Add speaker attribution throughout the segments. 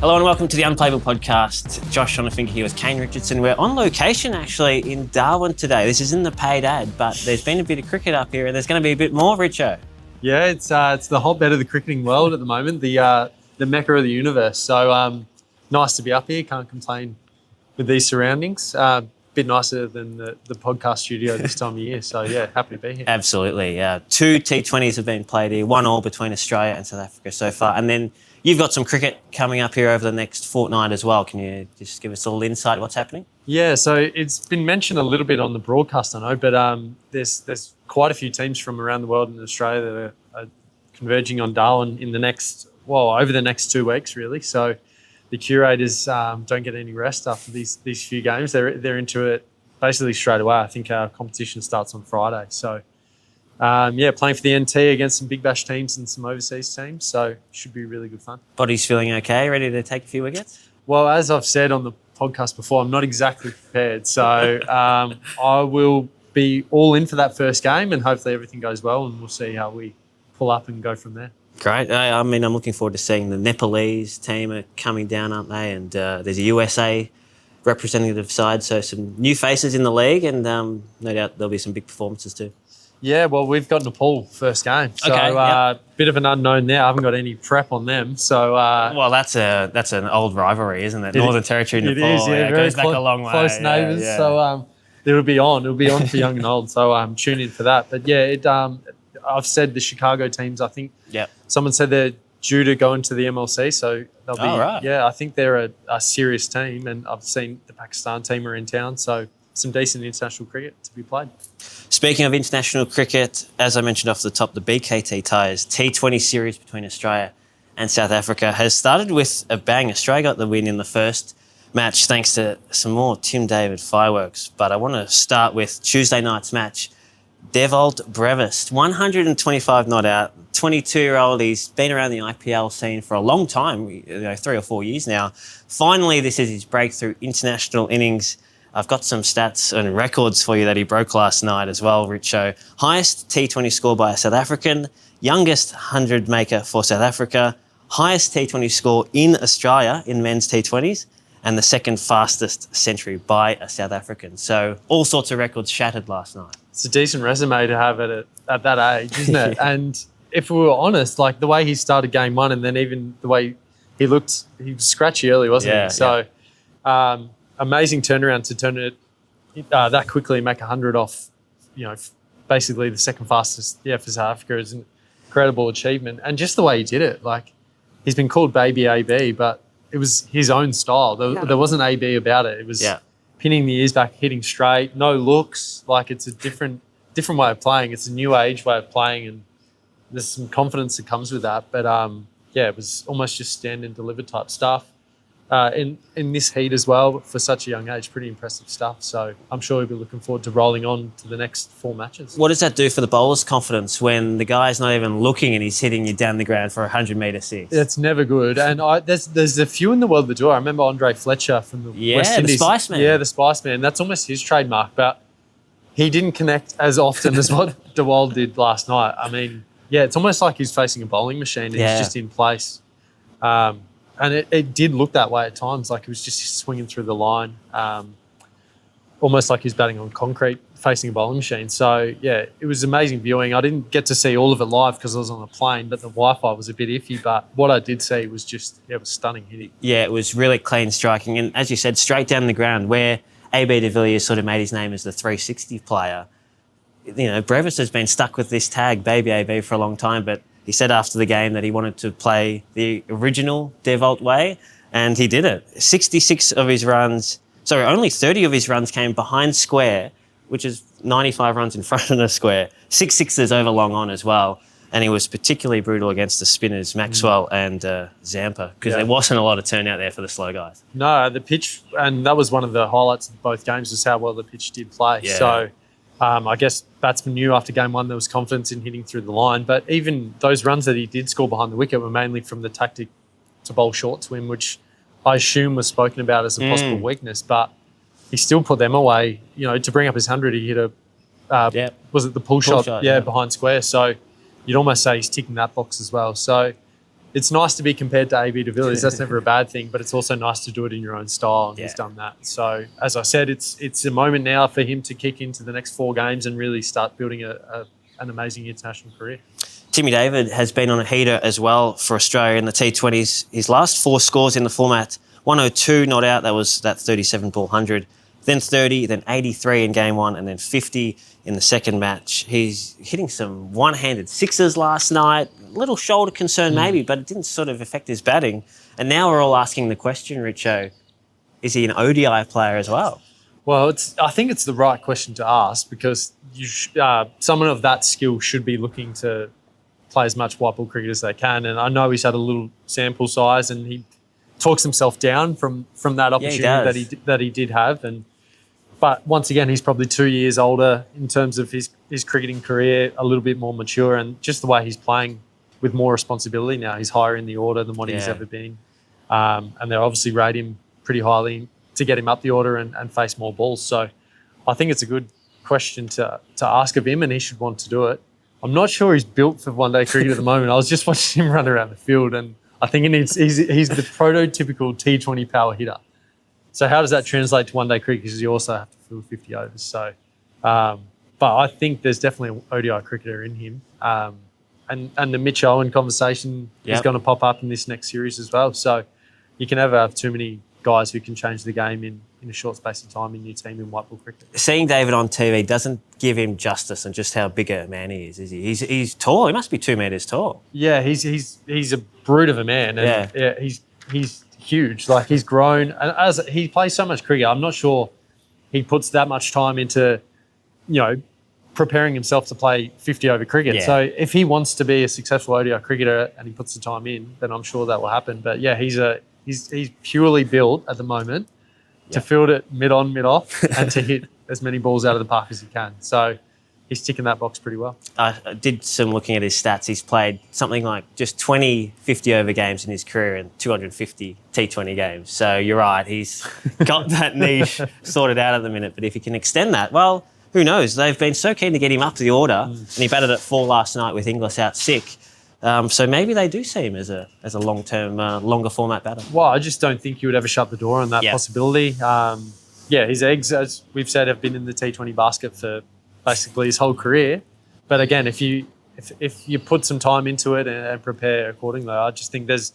Speaker 1: Hello and welcome to the Unplayable Podcast. Josh Schonafinger here with Kane, Richardson. We're on location actually in Darwin today. This is in the paid ad, but there's been a bit of cricket up here and there's going to be a bit more, Richo.
Speaker 2: Yeah, it's the hotbed of the cricketing world at the moment, the mecca of the universe. So nice to be up here. Can't complain with these surroundings. Bit nicer than the podcast studio this time of year. So yeah, happy to be here.
Speaker 1: Absolutely. 2 T20s have been played here, 1-1 between Australia and South Africa so far. And then you've got some cricket coming up here over the next fortnight as well. Can you just give us a little insight what's happening?
Speaker 2: Yeah, so it's been mentioned a little bit on the broadcast, I know, but there's quite a few teams from around the world in Australia that are converging on Darwin in over the next 2 weeks, really. So the curators don't get any rest after these few games. They're into it basically straight away. I think our competition starts on Friday. So, playing for the NT against some Big Bash teams and some overseas teams. So should be really good fun.
Speaker 1: Body's feeling okay? Ready to take a few wickets?
Speaker 2: Well, as I've said on the podcast before, I'm not exactly prepared. So I will be all in for that first game and hopefully everything goes well and we'll see how we pull up and go from there.
Speaker 1: Great. I mean, I'm looking forward to seeing the Nepalese team are coming down, aren't they? And there's a USA representative side, so some new faces in the league and no doubt there'll be some big performances too. Yeah,
Speaker 2: well, we've got Nepal first game. So bit of an unknown there. I haven't got any prep on them. So
Speaker 1: well, that's an old rivalry, isn't it? Northern Territory, Nepal.
Speaker 2: It is, yeah.
Speaker 1: It goes back a long way.
Speaker 2: Close neighbours. Yeah. So it'll be on. It'll be on for young and old. So tune in for that. But yeah, I've said the Chicago teams, I think someone said they're due to go into the MLC, so they'll be
Speaker 1: right.
Speaker 2: Yeah, I think they're a serious team and I've seen the Pakistan team are in town, so some decent international cricket to be played.
Speaker 1: Speaking of international cricket, as I mentioned off the top, the BKT Tigers T20 series between Australia and South Africa has started with a bang. Australia got the win in the first match thanks to some more Tim David fireworks, but I want to start with Tuesday night's match. Dewald Brevis, 125 not out, 22-year-old. He's been around the IPL scene for a long time, 3 or 4 years now. Finally, this is his breakthrough international innings. I've got some stats and records for you that he broke last night as well, Richo. Highest T20 score by a South African, youngest 100 maker for South Africa, highest T20 score in Australia in men's T20s, and the second fastest century by a South African. So all sorts of records shattered last night.
Speaker 2: It's a decent resume to have at that age, isn't it? And if we were honest, like the way he started game one and then even the way he looked, he was scratchy early, wasn't he? So amazing turnaround to turn it that quickly and make 100 off, basically the second fastest for South Africa is an incredible achievement. And just the way he did it, like he's been called Baby AB, but it was his own style. There wasn't AB about it. It was pinning the ears back, hitting straight, no looks. Like it's a different way of playing. It's a new age way of playing, and there's some confidence that comes with that. But it was almost just stand and deliver type stuff. In this heat as well, for such a young age, pretty impressive stuff. So I'm sure he'll be looking forward to rolling on to the next 4 matches.
Speaker 1: What does that do for the bowler's confidence when the guy's not even looking and he's hitting you down the ground for 100-metre six?
Speaker 2: It's never good. And there's a few in the world that do. I remember Andre Fletcher from the West Indies.
Speaker 1: The Spice Man.
Speaker 2: Yeah, the Spice Man. That's almost his trademark. But he didn't connect as often as what Dewald did last night. I mean, it's almost like he's facing a bowling machine and he's just in place. And it did look that way at times, like he was just swinging through the line, almost like he was batting on concrete, facing a bowling machine. So, it was amazing viewing. I didn't get to see all of it live because I was on a plane, but the Wi-Fi was a bit iffy. But what I did see was it was stunning hitting. Yeah,
Speaker 1: it was really clean striking. And as you said, straight down the ground, where AB de Villiers sort of made his name as the 360 player. Brevis has been stuck with this tag, Baby AB, for a long time, but he said after the game that he wanted to play the original Dewald way, and he did it. 66 of his runs, only 30 of his runs came behind square, which is 95 runs in front of the square. 6 sixes over long on as well. And he was particularly brutal against the spinners, Maxwell and Zampa, because there wasn't a lot of turnout there for the slow guys.
Speaker 2: No, the pitch, and that was one of the highlights of both games, was how well the pitch did play.
Speaker 1: Yeah.
Speaker 2: So I guess batsman knew after game one there was confidence in hitting through the line. But even those runs that he did score behind the wicket were mainly from the tactic to bowl short to him, which I assume was spoken about as a possible weakness. But he still put them away. To bring up his 100, he hit was it the pull shot? Yeah, behind square. So you'd almost say he's ticking that box as well. So it's nice to be compared to AB de Villiers. That's never a bad thing, but it's also nice to do it in your own style, and he's done that. So, as I said, it's a moment now for him to kick into the next 4 games and really start building an amazing international career.
Speaker 1: Timmy David has been on a heater as well for Australia in the T20s. His last 4 scores in the format, 102 not out, that was that 37 ball 100, then 30, then 83 in game 1, and then 50 in the second match. He's hitting some one-handed sixes last night, little shoulder concern maybe, but it didn't sort of affect his batting. And now we're all asking the question, Richo, is he an ODI player as well?
Speaker 2: Well, I think it's the right question to ask, because someone of that skill should be looking to play as much white ball cricket as they can. And I know he's had a little sample size, and he talks himself down from that opportunity that he did have. But once again, he's probably 2 years older in terms of his cricketing career, a little bit more mature, and just the way he's playing with more responsibility now. He's higher in the order than what he's ever been. And they obviously rate him pretty highly to get him up the order and face more balls. So I think it's a good question to ask of him, and he should want to do it. I'm not sure he's built for one-day cricket at the moment. I was just watching him run around the field, and I think he's the prototypical T20 power hitter. So how does that translate to one-day cricket? Because you also have to field 50 overs. So, but I think there's definitely an ODI cricketer in him. And the Mitch Owen conversation is going to pop up in this next series as well. So you can never have too many guys who can change the game in a short space of time in your team in white ball cricket.
Speaker 1: Seeing David on TV doesn't give him justice on just how big a man he is he? He's tall. He must be 2 metres tall.
Speaker 2: Yeah, he's a brute of a man. And he's huge. Like, he's grown. And as he plays so much cricket, I'm not sure he puts that much time into, preparing himself to play 50 over cricket. Yeah. So if he wants to be a successful ODI cricketer and he puts the time in, then I'm sure that will happen. But yeah, he's purely built at the moment to field it mid-on, mid-off, and to hit as many balls out of the park as he can. So he's ticking that box pretty well.
Speaker 1: I did some looking at his stats. He's played something like just 20 50-over games in his career and 250 T20 games. So you're right, he's got that niche sorted out at the minute. But if he can extend that, well, who knows? They've been so keen to get him up the order, and he batted at 4 last night with Inglis out sick. So maybe they do see him as a long-term, longer format batter.
Speaker 2: Well, I just don't think you would ever shut the door on that possibility. His eggs, as we've said, have been in the T20 basket for basically his whole career. But again, if you put some time into it and prepare accordingly, I just think there's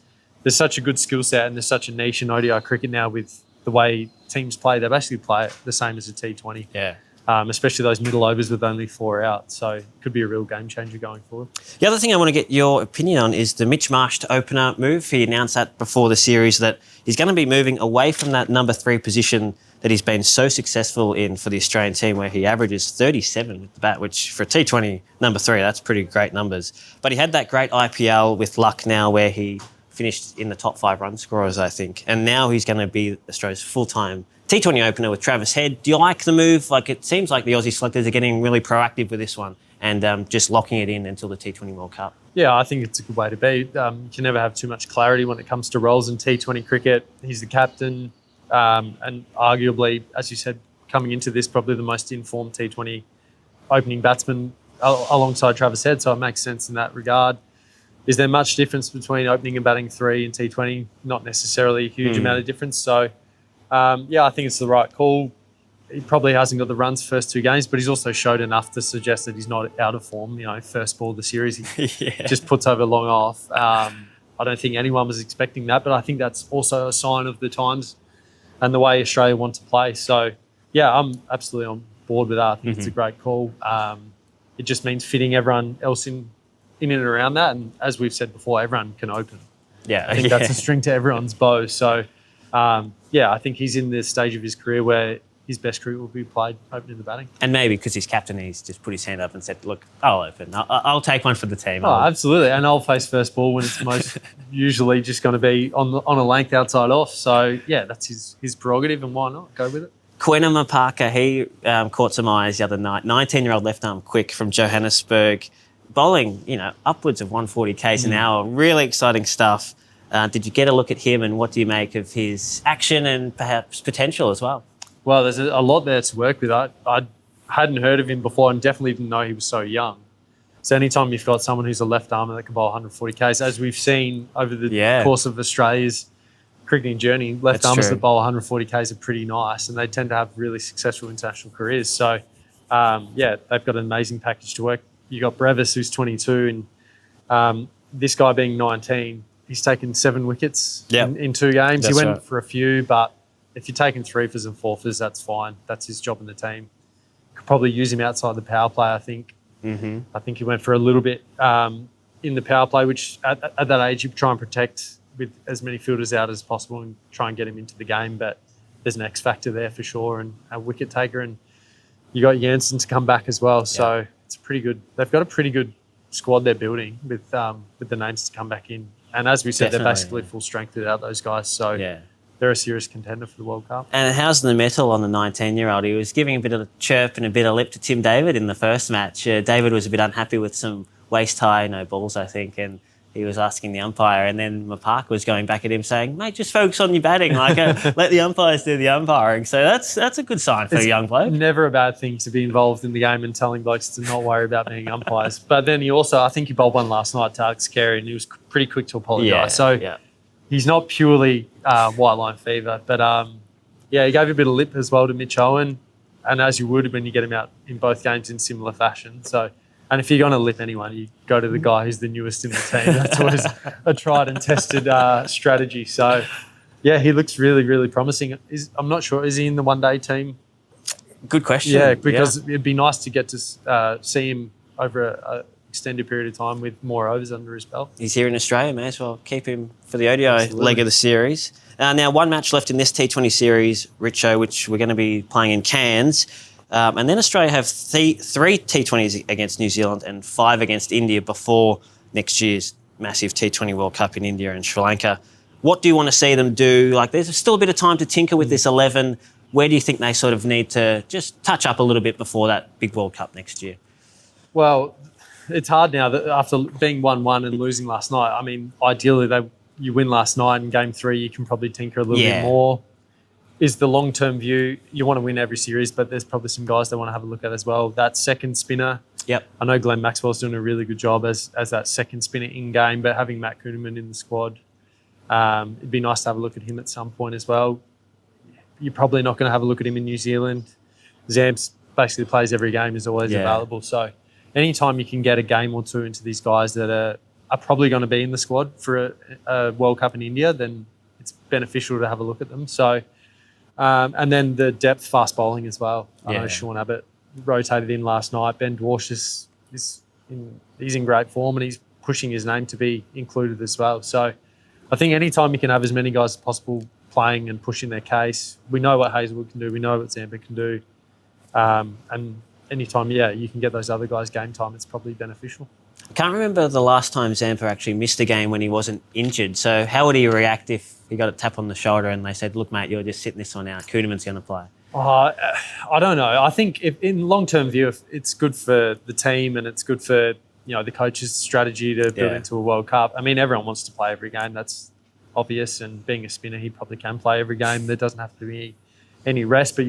Speaker 2: such a good skill set, and there's such a niche in ODI cricket now with the way teams play. They basically play it the same as a T20.
Speaker 1: Yeah.
Speaker 2: Especially those middle overs with only 4 out. So it could be a real game changer going forward.
Speaker 1: The other thing I want to get your opinion on is the Mitch Marsh to opener move. He announced that before the series that he's going to be moving away from that number 3 position that he's been so successful in for the Australian team, where he averages 37 with the bat, which for a T20 number 3, that's pretty great numbers. But he had that great IPL with luck now where he finished in the top 5 run scorers, I think. And now he's going to be Australia's full-time T20 opener with Travis Head. Do you like the move? Like, it seems like the Aussie selectors are getting really proactive with this one and just locking it in until the T20 World Cup.
Speaker 2: Yeah, I think it's a good way to be. You can never have too much clarity when it comes to roles in T20 cricket. He's the captain, and arguably, as you said, coming into this, probably the most informed T20 opening batsman alongside Travis Head, so it makes sense in that regard. Is there much difference between opening and batting 3 in T20? Not necessarily a huge amount of difference. So, I think it's the right call. He probably hasn't got the runs first 2 games, but he's also showed enough to suggest that he's not out of form. First ball of the series, he just puts over long off. I don't think anyone was expecting that, but I think that's also a sign of the times and the way Australia want to play. So, I'm absolutely on board with that. I think it's a great call. It just means fitting everyone else in and around that. And as we've said before, everyone can open.
Speaker 1: Yeah,
Speaker 2: I think that's a string to everyone's bow. So, I think he's in the stage of his career where his best cricket will be played opening the batting.
Speaker 1: And maybe because he's captain, he's just put his hand up and said, look, I'll open. I'll take one for the team.
Speaker 2: Oh, absolutely. And I'll face first ball when it's most usually just going to be on a length outside off. So, that's his prerogative, and why not? Go with it.
Speaker 1: Kwena Maphaka, he caught some eyes the other night. 19-year-old left-arm quick from Johannesburg, bowling, upwards of 140 k's an hour. Really exciting stuff. Did you get a look at him, and what do you make of his action and perhaps potential as well?
Speaker 2: Well, there's a lot there to work with. I hadn't heard of him before and definitely didn't know he was so young. So anytime you've got someone who's a left armer that can bowl 140 Ks, as we've seen over the course of Australia's cricketing journey, left armers that bowl 140 Ks are pretty nice, and they tend to have really successful international careers. So, they've got an amazing package to work. You got Brevis, who's 22, and this guy being 19, he's taken 7 wickets in 2 games. He went for a few, but if you're taking 3-fers and 4-fers, that's fine. That's his job in the team. Could probably use him outside the power play, I think. Mm-hmm. I think he went for a little bit in the power play, which at that age you try and protect with as many fielders out as possible and try and get him into the game. But there's an X factor there for sure, and a wicket taker, and you got Jansen to come back as well. So it's pretty good. They've got a pretty good squad they're building with the names to come back in. And as we said, they're basically full strength without those guys. So they're a serious contender for the World Cup.
Speaker 1: And how's the mettle on the 19-year-old? He was giving a bit of a chirp and a bit of lip to Tim David in the first match. David was a bit unhappy with some waist high, no balls, I think, and he was asking the umpire, and then Maphaka was going back at him saying, mate, just focus on your batting, let the umpires do the umpiring. So that's a good sign for a young bloke.
Speaker 2: Never a bad thing to be involved in the game and telling blokes to not worry about being umpires. But then I think he bowled one last night to Alex Carey, and he was pretty quick to apologise. He's not purely white line fever, but he gave a bit of lip as well to Mitch Owen, and as you would when you get him out in both games in similar fashion. So, and if you're going to lip anyone, you go to the guy who's the newest in the team. That's always a tried and tested strategy. So, he looks really, really promising. I'm not sure, is he in the one-day team?
Speaker 1: Good question.
Speaker 2: Yeah, because it'd be nice to get to see him over a extended period of time with more overs under his belt.
Speaker 1: He's here in Australia, may as well keep him for the ODI leg of the series. Now, one match left in this T20 series, Richo, which we're going to be playing in Cairns. And then Australia have three T20s against New Zealand and 5 against India before next year's massive T20 World Cup in India and Sri Lanka. What do you want to see them do? Like, there's still a bit of time to tinker with this 11. Where do you think they sort of need to just touch up a little bit before that big World Cup next year?
Speaker 2: Well, it's hard now that after being 1-1 and losing last night. I mean, ideally, you win last night in Game 3, you can probably tinker a little bit more. Is the long-term view, you want to win every series, but there's probably some guys they want to have a look at as well. That second spinner, I know Glenn Maxwell's doing a really good job as that second spinner in-game, but having Matt Kuhneman in the squad, it'd be nice to have a look at him at some point as well. You're probably not going to have a look at him in New Zealand. Zamps basically plays every game, is always available. So anytime you can get a game or two into these guys that are probably going to be in the squad for a World Cup in India, then it's beneficial to have a look at them. So, and then the depth fast bowling as well. I know Sean Abbott rotated in last night. Ben Dwarsh he's in great form, and he's pushing his name to be included as well. So I think anytime you can have as many guys as possible playing and pushing their case, we know what Hazelwood can do, we know what Zampa can do, and anytime, you can get those other guys game time, it's probably beneficial.
Speaker 1: I can't remember the last time Zampa actually missed a game when he wasn't injured. So how would he react if he got a tap on the shoulder and they said, look, mate, you're just sitting this one out, Kuhneman's going to play?
Speaker 2: I don't know. I think in long-term view, if it's good for the team and it's good for the coach's strategy to build into a World Cup. I mean, everyone wants to play every game. That's obvious. And being a spinner, he probably can play every game. There doesn't have to be any rest. But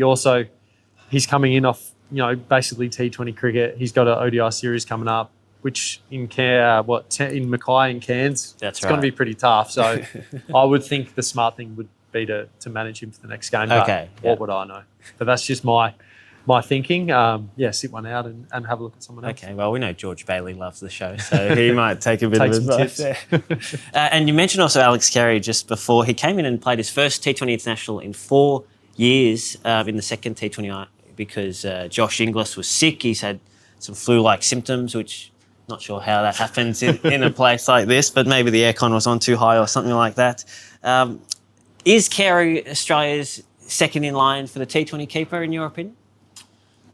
Speaker 2: he's coming in off basically T20 cricket. He's got an ODI series coming up, which in Mackay and Cairns, it's going to be pretty tough. So I would think the smart thing would be to manage him for the next game. But what would I know? But that's just my thinking. Sit one out and have a look at someone else.
Speaker 1: Okay, well, we know George Bailey loves the show, so he might take a bit of advice. And you mentioned also Alex Carey just before. He came in and played his first T20 international in 4 years in the second T20 because Josh Inglis was sick. He's had some flu-like symptoms, which not sure how that happens in a place like this, but maybe the aircon was on too high or something like that. Is Carey Australia's second in line for the T20 keeper, in your opinion?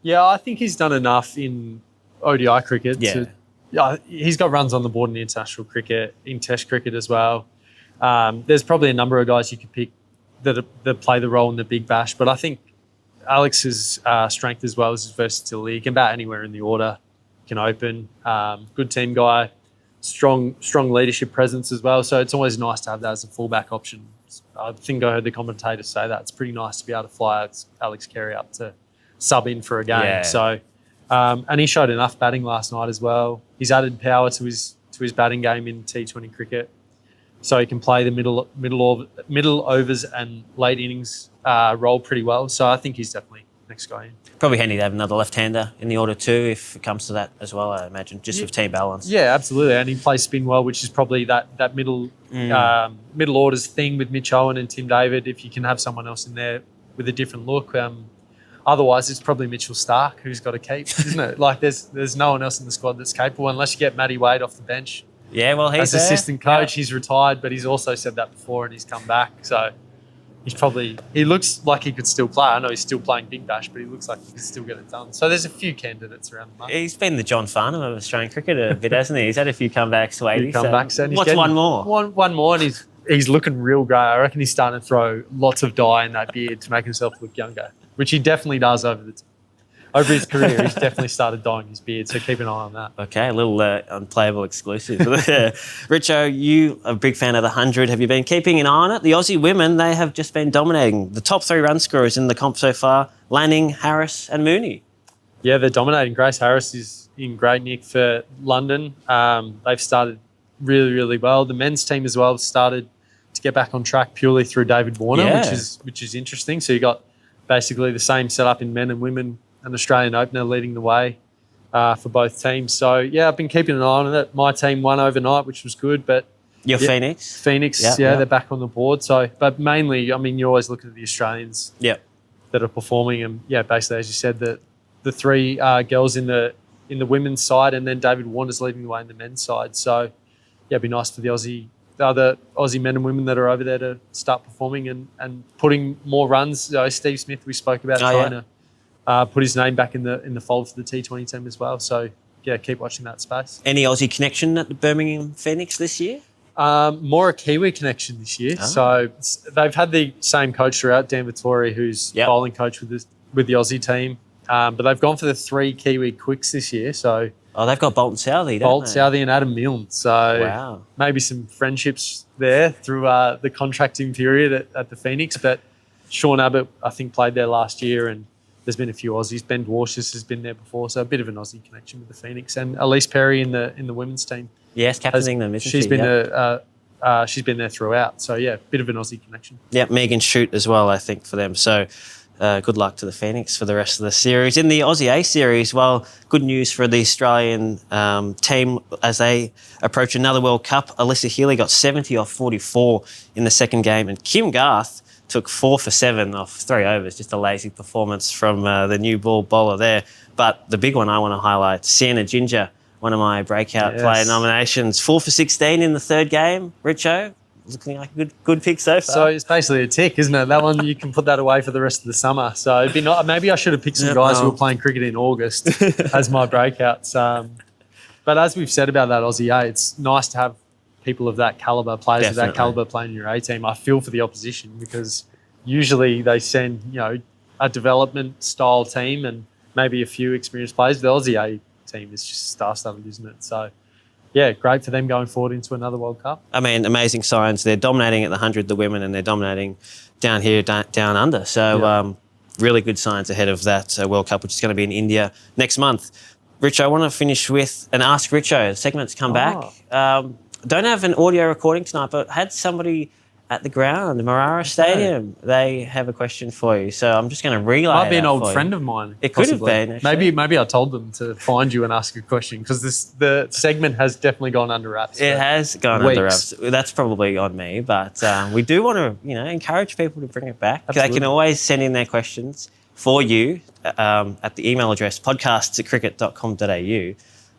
Speaker 2: Yeah, I think he's done enough in ODI cricket. He's got runs on the board in international cricket, in Test cricket as well. There's probably a number of guys you could pick that play the role in the Big Bash, but I think Alex's strength as well as his versatility. He can bat anywhere in the order, can open, good team guy, strong leadership presence as well. So it's always nice to have that as a fullback option. I think I heard the commentators say that. It's pretty nice to be able to fly Alex Carey up to sub in for a game. So And he showed enough batting last night as well. He's added power to his batting game in T20 cricket, so he can play the middle overs and late innings role pretty well. So I think he's definitely next guy in.
Speaker 1: Probably handy to have another left-hander in the order too, if it comes to that as well, I imagine, just with team balance.
Speaker 2: Yeah, absolutely. And he plays spin well, which is probably that middle orders thing with Mitch Owen and Tim David, if you can have someone else in there with a different look. Otherwise, it's probably Mitchell Starc who's got to keep, isn't it? Like, there's no one else in the squad that's capable unless you get Matty Wade off the bench.
Speaker 1: Yeah, well, he's
Speaker 2: as assistant coach. He's retired, but he's also said that before and he's come back. So he looks like he could still play. I know he's still playing Big Bash, but he looks like he could still get it done. So there's a few candidates around the market.
Speaker 1: He's been the John Farnham of Australian cricket a bit, hasn't he? He's had a few comebacks lately. What's one more?
Speaker 2: One more, and he's looking real great. I reckon he's starting to throw lots of dye in that beard to make himself look younger, which he definitely does over his career. He's definitely started dyeing his beard, so keep an eye on that.
Speaker 1: Okay, a little unplayable exclusive. Richo, you are a big fan of the 100. Have you been keeping an eye on it? The Aussie women, they have just been dominating. The top 3 run scorers in the comp so far, Lanning, Harris and Mooney.
Speaker 2: Yeah, they're dominating. Grace Harris is in great nick for London. They've started really, really well. The men's team as well started to get back on track purely through David Warner, which is interesting. So you got basically the same setup in men and women, an Australian opener leading the way for both teams. So, yeah, I've been keeping an eye on it. My team won overnight, which was good. But
Speaker 1: Phoenix?
Speaker 2: Phoenix, they're back on the board. So, but mainly, I mean, you're always looking at the Australians that are performing. And, basically, as you said, the 3 girls in the women's side, and then David Warner's leading the way in the men's side. So, it'd be nice for the other Aussie men and women that are over there to start performing and putting more runs. Steve Smith, we spoke about trying to put his name back in the fold for the T20 team as well. So, keep watching that space.
Speaker 1: Any Aussie connection at the Birmingham Phoenix this year?
Speaker 2: More a Kiwi connection this year. Oh. So they've had the same coach throughout, Dan Vittori, who's bowling coach with the Aussie team. But they've gone for the 3 Kiwi quicks this year. So
Speaker 1: they've got Bolton Southey, don't they?
Speaker 2: Southey and Adam Milne. So maybe some friendships there through the contracting period at the Phoenix. But Sean Abbott, I think, played there last year, and there's been a few Aussies. Ben Dwarshus has been there before, so a bit of an Aussie connection with the Phoenix. And Elise Perry in the women's team. Yes,
Speaker 1: captaining them, isn't she?
Speaker 2: She's been there throughout. So, bit of an Aussie connection.
Speaker 1: Yeah, Megan Shute as well, I think, for them. So, good luck to the Phoenix for the rest of the series. In the Aussie A series, well, good news for the Australian team as they approach another World Cup. Alyssa Healy got 70 off 44 in the second game, and Kim Garth took 4 for 7 off 3 overs. Just a lazy performance from the new ball bowler there. But the big one I want to highlight, Sienna Ginger, one of my breakout player nominations. 4 for 16 in the third game. Richo, looking like a good pick so far.
Speaker 2: So it's basically a tick, isn't it? That one, you can put that away for the rest of the summer. So it'd be maybe I should have picked some guys who were playing cricket in August as my breakouts. But as we've said about that Aussie A, it's nice to have people of that calibre, players of that calibre playing in your A team. I feel for the opposition because usually they send, a development style team and maybe a few experienced players. The Aussie A team is just star-studded, isn't it? So, great for them going forward into another World Cup.
Speaker 1: I mean, amazing signs. They're dominating at the 100, the women, and they're dominating down here, down under. So, really good signs ahead of that World Cup, which is going to be in India next month. Richo, I want to finish with an Ask Richo. The segment's come back. Don't have an audio recording tonight, but had somebody at the ground, the Marara Stadium. They have a question for you. So I'm just going to relay
Speaker 2: Might be an old friend of mine.
Speaker 1: It could have been, actually.
Speaker 2: Maybe I told them to find you and ask a question because the segment has definitely gone under wraps.
Speaker 1: It has gone under wraps. That's probably on me, but we do want to, encourage people to bring it back. Absolutely. They can always send in their questions for you at the email address podcasts@cricket.com.au.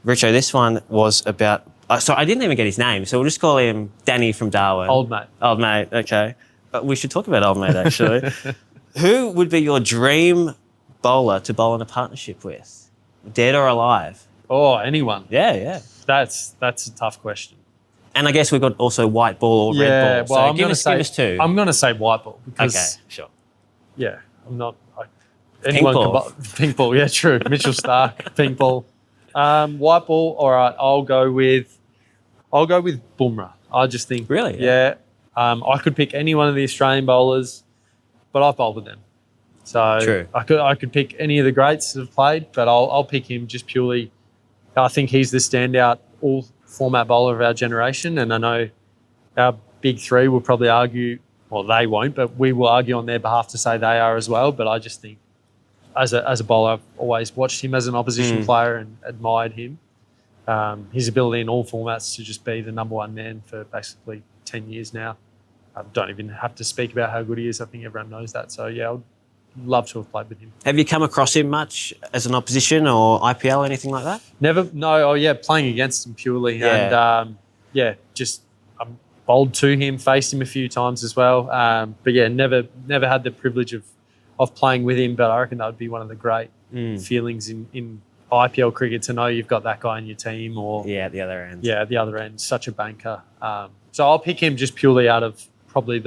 Speaker 1: Richo, this one was about... so I didn't even get his name, so we'll just call him Danny from Darwin.
Speaker 2: Old mate.
Speaker 1: Old mate, okay. But we should talk about old mate, actually. Who would be your dream bowler to bowl in a partnership with? Dead or alive?
Speaker 2: Oh, anyone.
Speaker 1: Yeah.
Speaker 2: That's a tough question.
Speaker 1: And I guess we've got also white ball or red ball.
Speaker 2: Well,
Speaker 1: so give us 2.
Speaker 2: I'm going to say white ball because...
Speaker 1: Okay, sure.
Speaker 2: Yeah, I'm not... Anyone
Speaker 1: pink ball.
Speaker 2: Pink ball, yeah, true. Mitchell Starc, pink ball. White ball, all right, I'll go with Bumrah. I just think...
Speaker 1: Really?
Speaker 2: Yeah. I could pick any one of the Australian bowlers, but I've bowled with them. So
Speaker 1: True.
Speaker 2: I could pick any of the greats that have played, but I'll pick him just purely. I think he's the standout all format bowler of our generation, and I know our big three will probably argue. Well, they won't, but we will argue on their behalf to say they are as well. But I just think, as a bowler, I've always watched him as an opposition player and admired him. His ability in all formats to just be the number one man for basically 10 years now. I don't even have to speak about how good he is. I think everyone knows that. So, yeah, I'd love to have played with him.
Speaker 1: Have you come across him much as an opposition or IPL, anything like that?
Speaker 2: Never. No. Oh, yeah, playing against him purely.
Speaker 1: Yeah.
Speaker 2: And, just bowled to him, faced him a few times as well. But, yeah, never had the privilege of playing with him, but I reckon that would be one of the great feelings in IPL cricket to know you've got that guy in your team. Or
Speaker 1: Yeah, at the other end.
Speaker 2: Yeah, at the other end, such a banker. So I'll pick him just purely out of probably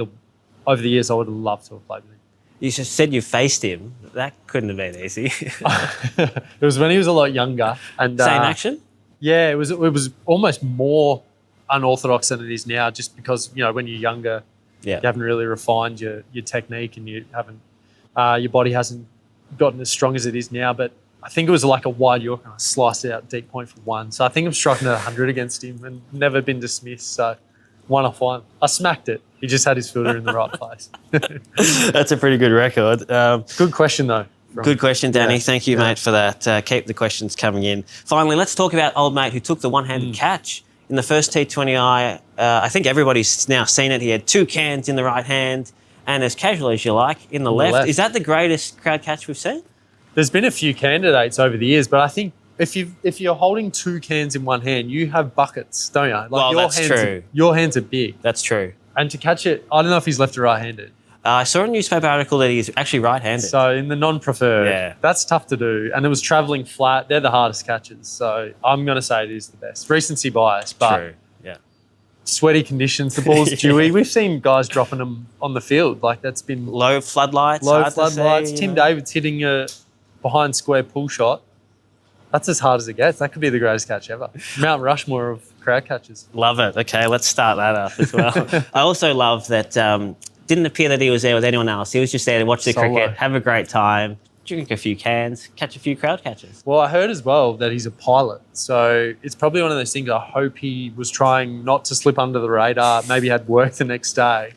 Speaker 2: over the years I would have loved to have played with him.
Speaker 1: You just said you faced him. That couldn't have been easy.
Speaker 2: It was when he was a lot younger. And
Speaker 1: Same action?
Speaker 2: Yeah, it was almost more unorthodox than it is now, just because, when you're younger, you haven't really refined your technique, and you haven't your body hasn't gotten as strong as it is now. But I think it was like a wide Yorker, and I sliced it out deep point for one. So I think I've striking at 100 against him and never been dismissed. So 1 off 1. I smacked it. He just had his fielder in the right place.
Speaker 1: That's a pretty good record.
Speaker 2: Good question, though.
Speaker 1: Good question, Danny.
Speaker 2: Yeah.
Speaker 1: Thank you, mate, for that. Keep the questions coming in. Finally, let's talk about old mate who took the one-handed catch in the first T20I. I think everybody's now seen it. He had 2 cans in the right hand and as casual as you like in the left. Is that the greatest crowd catch we've seen? There's
Speaker 2: been a few candidates over the years, but I think if you're holding 2 cans in one hand, you have buckets, don't you? Like
Speaker 1: well, that's true.
Speaker 2: Your hands are big.
Speaker 1: That's true.
Speaker 2: And to catch it, I don't know if he's left or right-handed.
Speaker 1: I saw a newspaper article that he's actually right-handed.
Speaker 2: So in the non-preferred, that's tough to do. And it was travelling flat. They're the hardest catches. So I'm going to say it is the best. Recency bias, but
Speaker 1: true. Yeah.
Speaker 2: Sweaty conditions, the ball's dewy. We've seen guys dropping them on the field. Like that's been
Speaker 1: low floodlights.
Speaker 2: Tim David's hitting a behind square pull shot. That's as hard as it gets. That could be the greatest catch ever. Mt Rushmore of crowd catches.
Speaker 1: Love it. Okay, let's start that up as well. I also love that didn't appear that he was there with anyone else. He was just there to watch the cricket, have a great time, drink a few cans, catch a few crowd catches.
Speaker 2: Well, I heard as well that he's a pilot. So it's probably one of those things I hope he was trying not to slip under the radar, maybe had work the next day.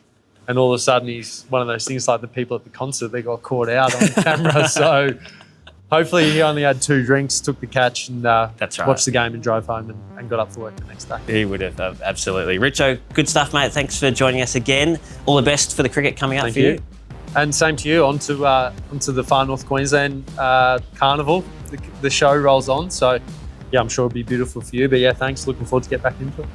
Speaker 2: And all of a sudden he's one of those things like the people at the concert, they got caught out on camera. So hopefully he only had 2 drinks, took the catch and
Speaker 1: That's right.
Speaker 2: watched the game and drove home and got up for work the next day.
Speaker 1: He would have, absolutely. Richo, good stuff, mate. Thanks for joining us again. All the best for the cricket coming up for you.
Speaker 2: And same to you, onto the Far North Queensland Carnival. The show rolls on. So, yeah, I'm sure it'll be beautiful for you. But, yeah, thanks. Looking forward to get back into it.